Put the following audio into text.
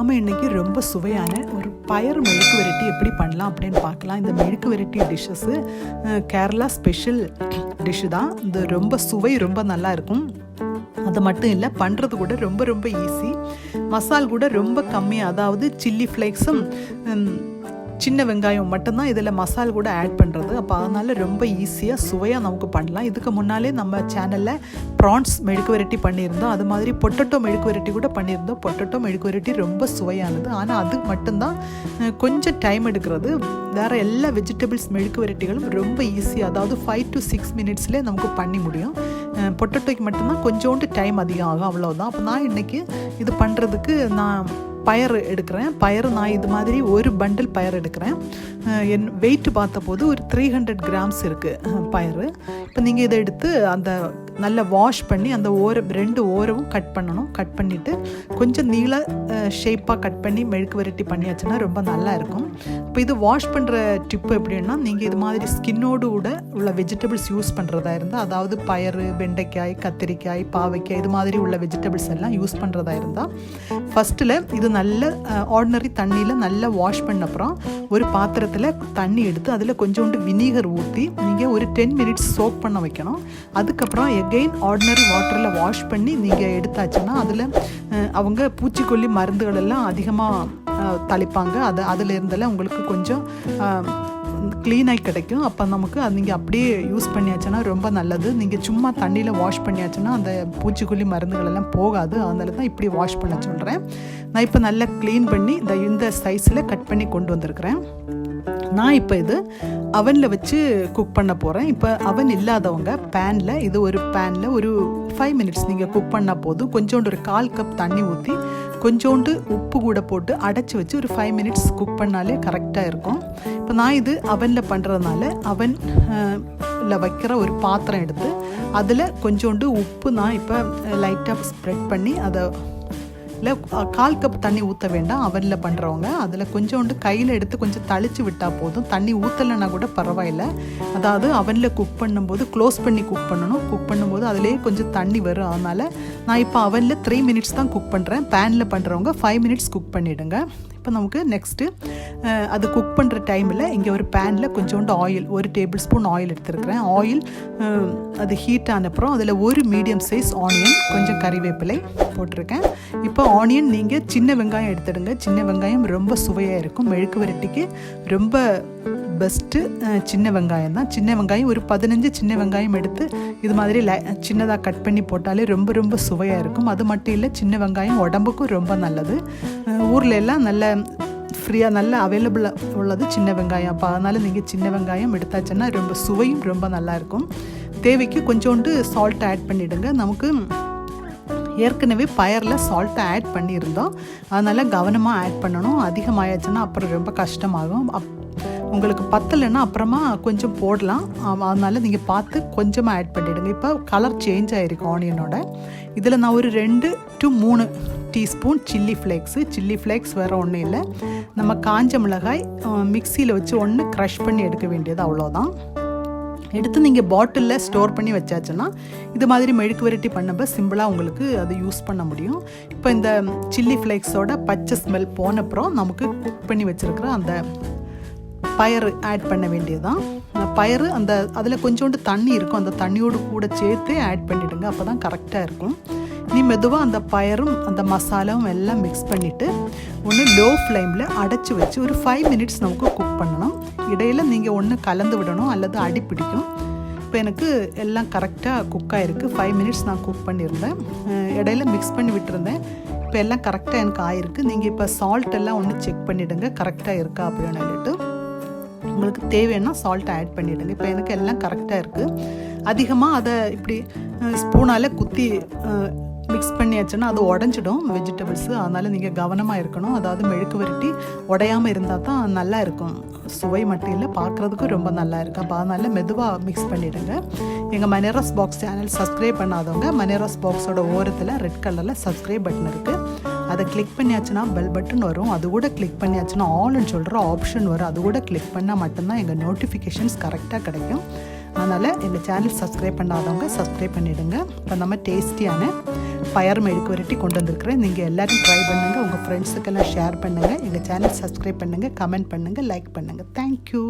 நாம் இன்றைக்கி ரொம்ப சுவையான ஒரு பயறு மெழுக்கு விரட்டி எப்படி பண்ணலாம் அப்படின்னு பார்க்கலாம். இந்த மெழுக்கு விரட்டி டிஷ்ஷஸ்ஸு கேரளா ஸ்பெஷல் டிஷ்ஷு தான். இது ரொம்ப சுவை ரொம்ப நல்லா இருக்கும். அது மட்டும் இல்லை, பண்ணுறது கூட ரொம்ப ரொம்ப ஈஸி. மசால் கூட ரொம்ப கம்மியாக, அதாவது சில்லி ஃப்ளேக்ஸும் சின்ன வெங்காயம் மட்டும்தான் இதில் மசால் கூட ஆட் பண்ணுறது. அப்போ அதனால் ரொம்ப ஈஸியாக சுவையாக நமக்கு பண்ணலாம். இதுக்கு முன்னாலே நம்ம சேனலில் ப்ரான்ஸ் மெழுக்கு விரட்டி பண்ணியிருந்தோம். அது மாதிரி பொட்டட்டோ மெழுக்கு விரட்டி கூட பண்ணியிருந்தோம். பொட்டட்டோ மெழுக்கு விரட்டி ரொம்ப சுவையானது. ஆனால் அது மட்டும்தான் கொஞ்சம் டைம் எடுக்கிறது. வேறு எல்லா வெஜிடபிள்ஸ் மெழுக்கு விரட்டிகளும் ரொம்ப ஈஸி, அதாவது 5 to 6 minutesலேயே நமக்கு பண்ணி முடியும். பொட்டட்டோக்கு மட்டும்தான் கொஞ்சோண்டு டைம் அதிகம் ஆகும், அவ்வளோதான். அப்போ நான் இன்றைக்கி இது பண்ணுறதுக்கு நான் பயறு எடுக்கிறேன். பயறு நான் இது மாதிரி ஒரு பண்டில் பயறு எடுக்கிறேன். என் வெயிட் பார்த்தபோது ஒரு 300 grams இருக்குது பயறு. இப்போ நீங்கள் இதை எடுத்து அந்த நல்லா வாஷ் பண்ணி அந்த ரெண்டு ஓரமும் கட் பண்ணணும். கட் பண்ணிவிட்டு கொஞ்சம் நீள ஷேப்பாக கட் பண்ணி மெழுக்கு விரட்டி பண்ணியாச்சுன்னா ரொம்ப நல்லா இருக்கும். இப்போ இது வாஷ் பண்ணுற டிப்பு எப்படின்னா, நீங்கள் இது மாதிரி ஸ்கின்னோடு கூட உள்ள வெஜிடபிள்ஸ் யூஸ் பண்ணுறதா இருந்தால், அதாவது பயறு, வெண்டைக்காய், கத்திரிக்காய், பாவைக்காய் இது மாதிரி உள்ள வெஜிடபிள்ஸ் எல்லாம் யூஸ் பண்ணுறதா இருந்தால் ஃபஸ்ட்டில் இது நல்ல ஆர்டினரி தண்ணியில் நல்லா வாஷ் பண்ண அப்புறம் ஒரு பாத்திரத்தில் தண்ணி எடுத்து அதில் கொஞ்சோண்டு வினிகர் ஊற்றி நீங்கள் ஒரு 10 minutes சோக் பண்ண வைக்கணும். அதுக்கப்புறம் எகெயின் ஆர்டினரி வாட்டரில் வாஷ் பண்ணி நீங்கள் எடுத்தாச்சுன்னா அதில் அவங்க பூச்சிக்கொல்லி மருந்துகள் எல்லாம் அதிகமாக தளிப்பாங்க. அதில் இருந்தெல்லாம் உங்களுக்கு கொஞ்சம் க்ளீனாகி கிடைக்கும். அப்போ நமக்கு அது நீங்கள் அப்படியே யூஸ் பண்ணியாச்சுன்னா ரொம்ப நல்லது. நீங்கள் சும்மா தண்ணியில் வாஷ் பண்ணியாச்சுன்னா அந்த பூச்சிக்கொல்லி மருந்துகள் எல்லாம் போகாது. அதனால தான் இப்படி வாஷ் பண்ண சொல்கிறேன். நான் இப்போ நல்லா க்ளீன் பண்ணி இந்த சைஸில் கட் பண்ணி கொண்டு வந்திருக்கிறேன். நான் இப்போ இது அவனில் வச்சு குக் பண்ண போகிறேன். இப்போ அவன் இல்லாதவங்க ஒரு பேனில் ஒரு 5 minutes நீங்கள் குக் பண்ணால் போதும். கொஞ்சோண்டு ஒரு 1/4 cup தண்ணி ஊற்றி கொஞ்சோண்டு உப்பு கூட போட்டு அடைச்சி வச்சு ஒரு 5 minutes குக் பண்ணாலே கரெக்டாக இருக்கும். இப்போ நான் இது அவனில் பண்ணுறதுனால அவனில் வைக்கிற ஒரு பாத்திரம் எடுத்து அதில் கொஞ்சோண்டு உப்பு நான் இப்போ லைட்டாக ஸ்ப்ரெட் பண்ணி அதை 1/4 cup தண்ணி ஊற்ற வேண்டாம். அவனில் பண்ணுறவங்க அதில் கொஞ்சோண்டு கையில் எடுத்து கொஞ்சம் தளிச்சு விட்டால் போதும். தண்ணி ஊற்றலைன்னா கூட பரவாயில்லை. அதாவது அவனில் குக் பண்ணும்போது க்ளோஸ் பண்ணி குக் பண்ணணும். குக் பண்ணும்போது அதிலே கொஞ்சம் தண்ணி வரும். அதனால் நான் இப்போ அவனில் 3 minutes தான் குக் பண்ணுறேன். பேனில் பண்ணுறவங்க 5 minutes குக் பண்ணிவிடுங்க. இப்போ நமக்கு நெக்ஸ்ட்டு அது குக் பண்ணுற டைமில் இங்கே ஒரு பேனில் கொஞ்சோண்டு ஆயில், 1 tablespoon ஆயில் எடுத்துருக்கிறேன். ஆயில் அது ஹீட் ஆனப்புறம் அதில் ஒரு மீடியம் சைஸ் ஆனியன், கொஞ்சம் கறிவேப்பிலை போட்டிருக்கேன். இப்போ ஆனியன் நீங்கள் சின்ன வெங்காயம் எடுத்துடுங்க. சின்ன வெங்காயம் ரொம்ப சுவையாக இருக்கும். மெழுக்கு விரட்டிக்கு ரொம்ப பெஸ்ட்டு சின்ன வெங்காயம் தான். சின்ன வெங்காயம் ஒரு 15 சின்ன வெங்காயம் எடுத்து இது மாதிரி சின்னதாக கட் பண்ணி போட்டாலே ரொம்ப ரொம்ப சுவையாக இருக்கும். அது மட்டும் இல்லை, சின்ன வெங்காயம் உடம்புக்கும் ரொம்ப நல்லது. ஊரில் எல்லாம் நல்ல ஃப்ரீயாக நல்ல அவைலபிளாக உள்ளது சின்ன வெங்காயம். அப்போ அதனால் நீங்கள் சின்ன வெங்காயம் எடுத்தாச்சுன்னா ரொம்ப சுவையும் ரொம்ப நல்லாயிருக்கும். தேவைக்கு கொஞ்சோண்டு சால்ட் ஆட் பண்ணிவிடுங்க. நமக்கு ஏற்கனவே பயரில் சால்ட்டை ஆட் பண்ணியிருந்தோம். அதனால் கவனமாக ஆட் பண்ணணும். அதிகமாகிடுச்சுன்னா அப்புறம் ரொம்ப கஷ்டமாகும். உங்களுக்கு பத்தலைன்னா அப்புறமா கொஞ்சம் போடலாம். அதனால் நீங்கள் பார்த்து கொஞ்சமாக ஆட் பண்ணிவிடுங்க. இப்போ கலர் சேஞ்ச் ஆகிருக்கு ஆனியனோட. இதில் நான் ஒரு 2 to 3 டீஸ்பூன் சில்லி ஃப்ளேக்ஸ் வேறு ஒன்றும் இல்லை. நம்ம காஞ்ச மிளகாய் மிக்சியில் வச்சு ஒன்று க்ரஷ் பண்ணி எடுக்க வேண்டியது, அவ்வளோதான். எடுத்து நீங்கள் பாட்டிலில் ஸ்டோர் பண்ணி வச்சாச்சுன்னா இது மாதிரி மெழுக்கு விரட்டி பண்ணப்போ சிம்பிளாக உங்களுக்கு அது யூஸ் பண்ண முடியும். இப்போ இந்த சில்லி ஃப்ளேக்ஸோட பச்சை ஸ்மெல் போனப்புறம் நமக்கு குக் பண்ணி வச்சுருக்கிற அந்த பயறு ஆட் பண்ண வேண்டியதுதான். பயறு அதில் கொஞ்சோண்டு தண்ணி இருக்கும். அந்த தண்ணியோடு கூட சேர்த்து ஆட் பண்ணிவிடுங்க. அப்போ தான் கரெக்டாக இருக்கும். நீ மெதுவாக அந்த பயரும் அந்த மசாலாவும் எல்லாம் மிக்ஸ் பண்ணிவிட்டு ஒன்று லோ ஃப்ளேமில் அடைச்சி வச்சு ஒரு 5 minutes நமக்கு குக் பண்ணணும். இடையில் நீங்கள் ஒன்று கலந்து விடணும் அல்லது அடி பிடிக்கும். இப்போ எனக்கு எல்லாம் கரெக்டாக குக் ஆகிருக்கு. 5 minutes நான் குக் பண்ணியிருந்தேன். இடையில மிக்ஸ் பண்ணி விட்டுருந்தேன். இப்போ எல்லாம் கரெக்டாக எனக்கு ஆகிருக்கு. நீங்கள் இப்போ சால்ட் எல்லாம் ஒன்று செக் பண்ணிவிடுங்க, கரெக்டாக இருக்கா அப்படின்னு சொல்லிட்டு. உங்களுக்கு தேவைன்னா சால்ட்டை ஆட் பண்ணிவிடுங்க. இப்போ எனக்கு எல்லாம் கரெக்டாக இருக்குது. அதிகமாக அதை இப்படி ஸ்பூனால் குத்தி மிக்ஸ் பண்ணியாச்சுன்னா அது உடஞ்சிடும் வெஜிடபிள்ஸு. அதனால் நீங்கள் கவனமாக இருக்கணும். அதாவது மெழுக்கு விரட்டி உடையாமல் இருந்தால் தான் நல்லா இருக்கும். சுவை மட்டும் இல்லை, பார்க்குறதுக்கும் ரொம்ப நல்லா இருக்கும். அப்போ அதனால் மெதுவாக மிக்ஸ் பண்ணிவிடுங்க. எங்கள் மனேராஸ் பாக்ஸ் சேனல் சப்ஸ்கிரைப் பண்ணாதவங்க மனேராஸ் பாக்ஸோட ஓரத்தில் ரெட் கலரில் சப்ஸ்கிரைப் பட்டன் இருக்குது. அதை கிளிக் பண்ணியாச்சுன்னா பெல் பட்டன் வரும். அது கூட கிளிக் பண்ணியாச்சுன்னா ஆல்னு சொல்கிற ஆப்ஷன் வரும். அது கூட கிளிக் பண்ணால் மட்டும்தான் எங்கள் நோட்டிஃபிகேஷன்ஸ் கரெக்டாக கிடைக்கும். அதனால் எங்கள் சேனல் சப்ஸ்கிரைப் பண்ணாதவங்க சப்ஸ்கிரைப் பண்ணிவிடுங்க. இப்போ நம்ம டேஸ்டியான பயறு மெழுக்கு வரட்டி கொண்டு வந்திருக்கிறேன். நீங்கள் எல்லோரும் ட்ரை பண்ணுங்கள், உங்கள் ஃப்ரெண்ட்ஸுக்கெல்லாம் ஷேர் பண்ணுங்கள், எங்கள் சேனல் சப்ஸ்கிரைப் பண்ணுங்கள், கமெண்ட் பண்ணுங்கள், லைக் பண்ணுங்கள். தேங்க்யூ.